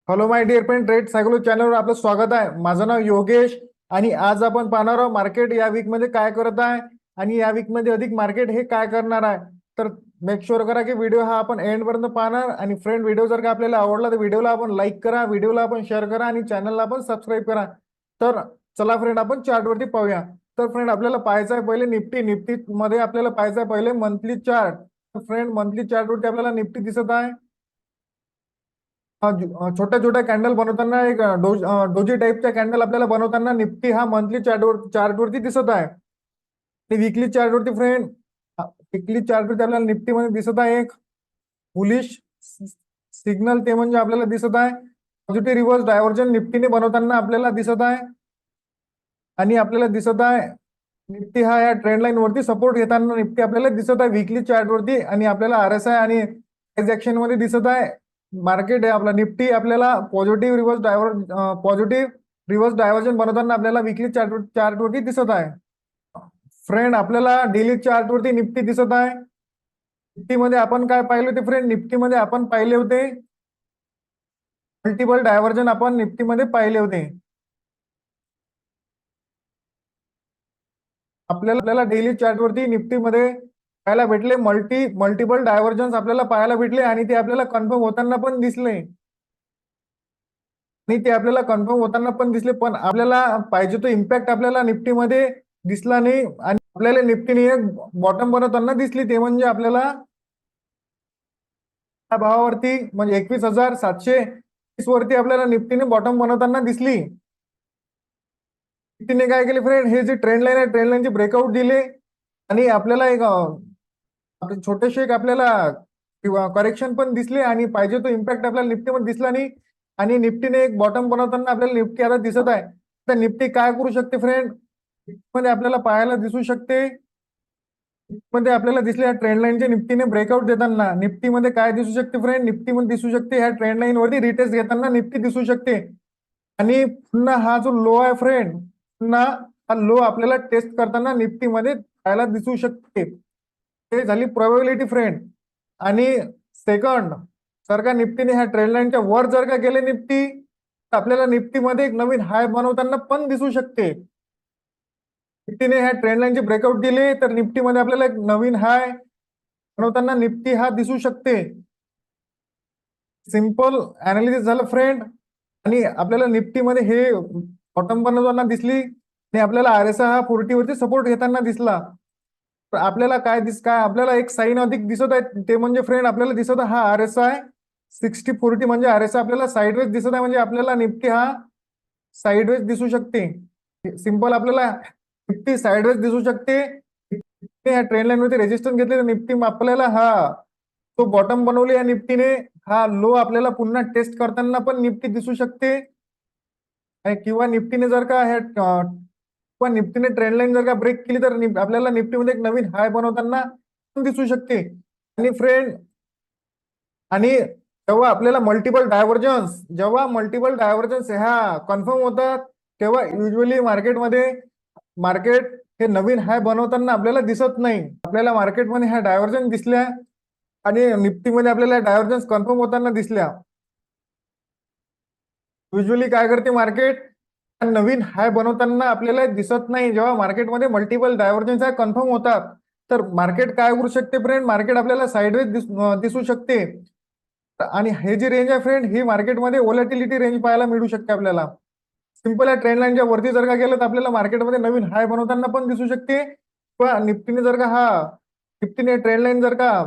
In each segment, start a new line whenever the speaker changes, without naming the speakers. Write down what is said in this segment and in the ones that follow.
Hello my dear friend, trade psychology चॅनलवर आपलं स्वागत आहे. माझं नाव योगेश आणि आज आपण पाहणार आहोत मार्केट या वीक मध्ये काय करत आहे आणि या वीक मध्ये अधिक मार्केट हे काय करणार आहे. तर मेक शुअर करा की व्हिडिओ हा आपण एंड पर्यंत पाहणार. आणि फ्रेंड, व्हिडिओ जर का आपल्याला आवडला तर व्हिडिओला आपण लाईक करा, व्हिडिओला आपण शेअर करा आणि चॅनलला आपण सबस्क्राईब करा. तर चला फ्रेंड, आपण चार्टवरती पाहूया. तर फ्रेंड, आपल्याला पाहायचं आहे पहिले निफ्टी मध्ये आपल्याला पाहायचं आहे पहिले मंथली चार्ट. फ्रेंड, मंथली चार्टवरती आपल्याला निफ्टी दिसत आहे. छोट्या छोट्या कॅन्डल बनवताना एक डोजी टाईपच्या कॅन्डल आपल्याला बनवताना निफ्टी हा मंथली चार्टवरती दिसत आहे. वीकली चार्टवरती फ्रेंड, वीकली चार्टवरती आपल्याला निफ्टी मध्ये दिसत आहे एक बुलिश सिग्नल, ते म्हणजे आपल्याला दिसत आहे पॉझिटिव्ह रिव्हर्स डायव्हर्जन निफ्टीने बनवताना आपल्याला दिसत आहे. आणि आपल्याला दिसत आहे निफ्टी हा या ट्रेंड लाईन वरती सपोर्ट घेताना निफ्टी आपल्याला दिसत आहे वीकली चार्टवरती. आणि आपल्याला RSI आणि प्राइस ऍक्शन मध्ये दिसत आहे मार्केट आहे आपला निफ्टी आपल्याला पॉझिटिव्ह रिव्हर्स डायव्हर्जन बनवताना आपल्याला वीकली चार्टवरती दिसत आहे. फ्रेंड, आपल्याला डेली चार्टवरती निफ्टी दिसत आहे. निफ्टीमध्ये आपण काय पाहिले होते फ्रेंड? निफ्टीमध्ये आपण पाहिले होते मल्टिपल डायव्हर्जन, आपण निफ्टीमध्ये पाहिले होते. आपल्याला डेली चार्टवरती निफ्टीमध्ये पाहायला भेटले मल्टिपल डायव्हर्जन्स आपल्याला पाहायला भेटले आणि ते आपल्याला कन्फर्म होताना पण दिसले. आणि ते आपल्याला कन्फर्म होताना पण दिसले, पण आपल्याला पाहिजे तो इम्पॅक्ट आपल्याला निफ्टीमध्ये दिसला नाही. आणि आपल्याला निफ्टीने एक बॉटम बनवताना दिसली, ते म्हणजे आपल्याला त्या भावावरती म्हणजे 21,730 वरती आपल्याला निफ्टीने बॉटम बनवताना दिसली. निफ्टीने काय केले फ्रेंड, हे जे ट्रेंड लाईन आहे ट्रेंड लाईनचे ब्रेकआउट दिले आणि आपल्याला एक छोटेसे एक आपल्याला करेक्शन पण दिसले आणि पाहिजे तो इम्पॅक्ट आपल्याला निफ्टीमध्ये दिसला नाही. आणि निफ्टीने एक बॉटम बनवताना आपल्याला निफ्टी आता दिसत आहे. तर निफ्टी काय करू शकते फ्रेंड? मध्ये आपल्याला पाहायला दिसू शकते, मध्ये आपल्याला दिसले ट्रेंड लाईनचे निफ्टीने ब्रेकआउट देताना निफ्टीमध्ये काय दिसू शकते फ्रेंड? निफ्टीमध्ये दिसू शकते ह्या ट्रेंड लाईन वरती रिटेस्ट घेताना निफ्टी दिसू शकते. आणि पुन्हा हा जो लो आहे फ्रेंड, पुन्हा हा लो आपल्याला टेस्ट करताना निफ्टीमध्ये पाहायला दिसू शकते. ते झाली प्रोबॅबिलिटी फ्रेंड. आणि सेकंड, जर का निफ्टीने ह्या ट्रेंड लाईनच्या वर जर का गेले निफ्टी, तर आपल्याला निफ्टीमध्ये एक नवीन हाय बनवताना पण दिसू शकते. निफ्टीने ह्या ट्रेंड लाईनचे ब्रेकआउट दिले तर निफ्टीमध्ये आपल्याला एक नवीन हाय बनवताना निफ्टी हा दिसू शकते. सिंपल अनालिसिस झालं फ्रेंड. आणि आपल्याला निफ्टीमध्ये हे बॉटम बनवताना दिसली आणि आपल्याला RSI हा 40 वरती सपोर्ट घेताना दिसला. तर आपल्याला काय आपल्याला एक साईन अधिक दिसत आहे, ते म्हणजे फ्रेंड आपल्याला दिसत आहे हा RSI 60-40 म्हणजे RSI आपल्याला साईडवेज दिसत आहे, म्हणजे आपल्याला निफ्टी हा साईडवेज दिसू शकते. सिंपल आपल्याला निफ्टी साईडवेज दिसू शकते. ह्या ट्रेंड लाईन वरती रेजिस्टन्स घेतले तर निफ्टी आपल्याला हा तो बॉटम बनवली या निफ्टीने, हा लो आपल्याला पुन्हा टेस्ट करताना पण निफ्टी दिसू शकते. किंवा निफ्टीने जर का किंवा निफ्टीने ट्रेंड लाईन जर का ब्रेक केली तर आपल्याला निफ्टीमध्ये एक नवीन हाय बनवताना पण दिसू शकते. आणि फ्रेंड, आणि जेव्हा मल्टिपल डायव्हर्जन्स ह्या कन्फर्म होतात, तेव्हा युजली मार्केट हे नवीन हाय बनवताना आपल्याला दिसत नाही. आपल्याला मार्केटमध्ये ह्या डायव्हर्जन्स दिसल्या आणि निफ्टीमध्ये आपल्याला डायव्हर्जन्स कन्फर्म होताना दिसल्या. युजली काय करते मार्केट, नवीन हाय बनवताना आपल्याला दिसत नाही. जेव्हा मार्केटमध्ये मल्टिपल डायव्हर्जन्स कन्फर्म होतात तर मार्केट काय करू शकते फ्रेंड? मार्केट आपल्याला साईडवेज दिसू शकते. आणि हे जी रेंज आहे फ्रेंड, ही मार्केटमध्ये व्होलॅटिलिटी रेंज पाहायला मिळू शकते आपल्याला. सिंपल आहे, ट्रेंड लाईनच्या वरती जर का गेलं तर आपल्याला मार्केटमध्ये नवीन हाय बनवताना पण दिसू शकते. किंवा निफ्टीने ट्रेंड लाईन जर का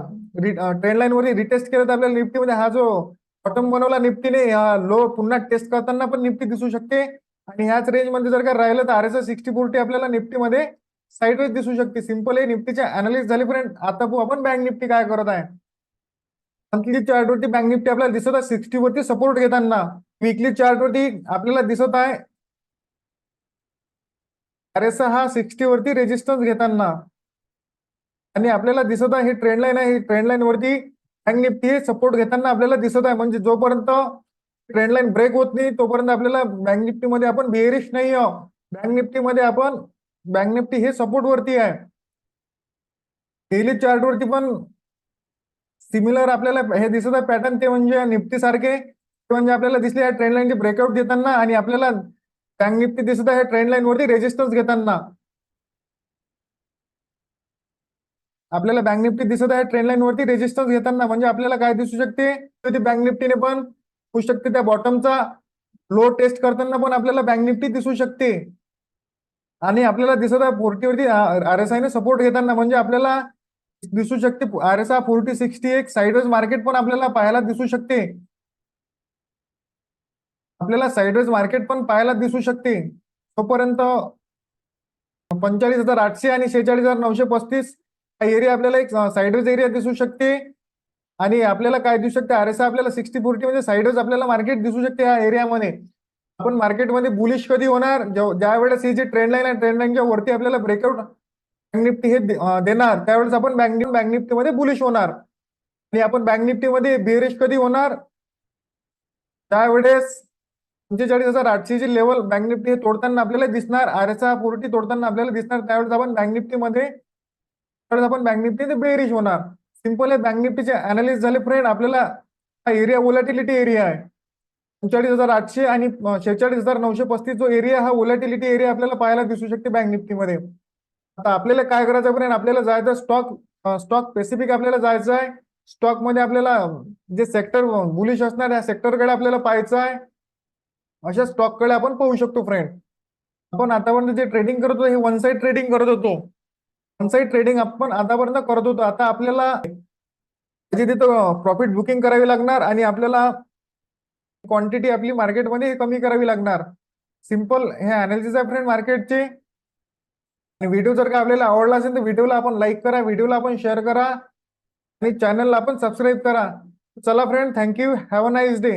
ट्रेंड लाईन वरती रिटेस्ट केलं तर आपल्याला निफ्टीमध्ये हा जो बॉटम बनवला निफ्टीने, हा लो पुन्हा टेस्ट करताना पण निफ्टी दिसू शकते. आणि ह्याच रेंज मध्ये जर का राहिलं तर RSI 60-40 आपल्याला निफ्टीमध्ये साईडवेज दिसू शकते. सिंपल आहे, निफ्टीच्या अनालिसिस झाली फ्रेंड. आता आपण बँक निफ्टी काय करत आहे. मंथली चार्टवरती बँक निफ्टी आपल्याला दिसत आहे 60 वरती सपोर्ट घेताना. वीकली चार्टवरती आपल्याला दिसत आहे RSI हा 60 वरती रेजिस्टन्स घेताना. आणि आपल्याला दिसत आहे ही ट्रेंड लाईन आहे, ही ट्रेंड लाईन वरती बँक निफ्टी सपोर्ट घेताना आपल्याला दिसत आहे. म्हणजे जोपर्यंत ट्रेंड लाईन ब्रेक होत नाही तोपर्यंत आपल्याला बँक निफ्टीमध्ये आपण बेअरिश नाही आहोत. बँक निफ्टी हे सपोर्ट वरती आहे. डेली चार्ट वरती पण सिमिलर आपल्याला हे दिसत आहे पॅटर्न, ते म्हणजे निफ्टी सारखे. म्हणजे आपल्याला दिसले या ट्रेंड लाईनचे ब्रेकआउट देताना आणि आपल्याला बँक निफ्टी दिसत आहे ट्रेंड लाईन वरती रेजिस्टन्स घेताना. आपल्याला बँक निफ्टी दिसत आहे ट्रेंड लाईन वरती रेजिस्टन्स घेताना, म्हणजे आपल्याला काय दिसू शकते, बँक निफ्टीने पण होऊ शकते त्या बॉटमचा लो टेस्ट करताना पण आपल्याला बँक निफ्टी दिसू शकते. आणि आपल्याला दिसत आहे 40 वरती RSI ने सपोर्ट घेताना, म्हणजे आपल्याला दिसू शकते RSI 40-60 एक साइडवेज मार्केट पण आपल्याला पाहायला दिसू शकते. आपल्याला साइडवेज मार्केट पण पाहायला दिसू शकते. तोपर्यंत 45,800 आणि 46,935 हा एरिया आपल्याला एक साइडवेज एरिया दिसू शकते. आणि आपल्याला काय दिसू शकते, RSI आपल्याला 60-40 म्हणजे साइडवेज आपल्याला मार्केट दिसू शकते या एरियामध्ये. आपण मार्केटमध्ये बुलिश कधी होणार, ज्या वेळेस ही जी ट्रेंड लाईन आहे ट्रेंड लाईनच्या वरती आपल्याला ब्रेकआउट बँक निफ्टी हे देणार, त्यावेळेस आपण बँक निफ्टीमध्ये बुलिश होणार. आणि आपण बँक निफ्टीमध्ये बेरिश कधी होणार, त्यावेळेस 45,800 ची लेवल बँक निफ्टी हे तोडताना आपल्याला दिसणार, RSI 40 तोडताना आपल्याला दिसणार, त्यावेळेस आपण बँक निफ्टीमध्ये बेरिश होणार. सिंपल आहे, बँक निफ्टीचे अनालिसिस झाले फ्रेंड. आपल्याला हा एरिया व्होलॅटिलिटी एरिया आहे 39,800 आणि 46,935 जो एरिया, हा व्होलॅटिलिटी एरिया आपल्याला पाहायला दिसू शकते बँक निफ्टीमध्ये. आता आपल्याला काय करायचं फ्रेंड, आपल्याला जायचं स्टॉक स्पेसिफिक आपल्याला जायचं आहे. स्टॉक मध्ये आपल्याला जे सेक्टर बुलिश असणार या सेक्टरकडे आपल्याला पाहायचं आहे. अशा स्टॉककडे आपण पाहू शकतो फ्रेंड. आपण आतापर्यंत जे ट्रेडिंग करत होतो हे वन साइड ट्रेडिंग करत होतो. वन साइड ट्रेडिंग आपण आतापर्यंत करत होतो. आता आपल्याला तिथं प्रॉफिट बुकिंग करावी लागणार आणि आपल्याला क्वांटिटी आपली मार्केटमध्ये कमी करावी लागणार. सिंपल हे अनालिसिस आहे फ्रेंड मार्केटचे. व्हिडिओ जर का आपल्याला आवडला असेल तर व्हिडिओला आपण लाईक करा, व्हिडिओला आपण शेअर करा आणि चॅनलला आपण सबस्क्राईब करा. चला friend, thank you, have a nice day.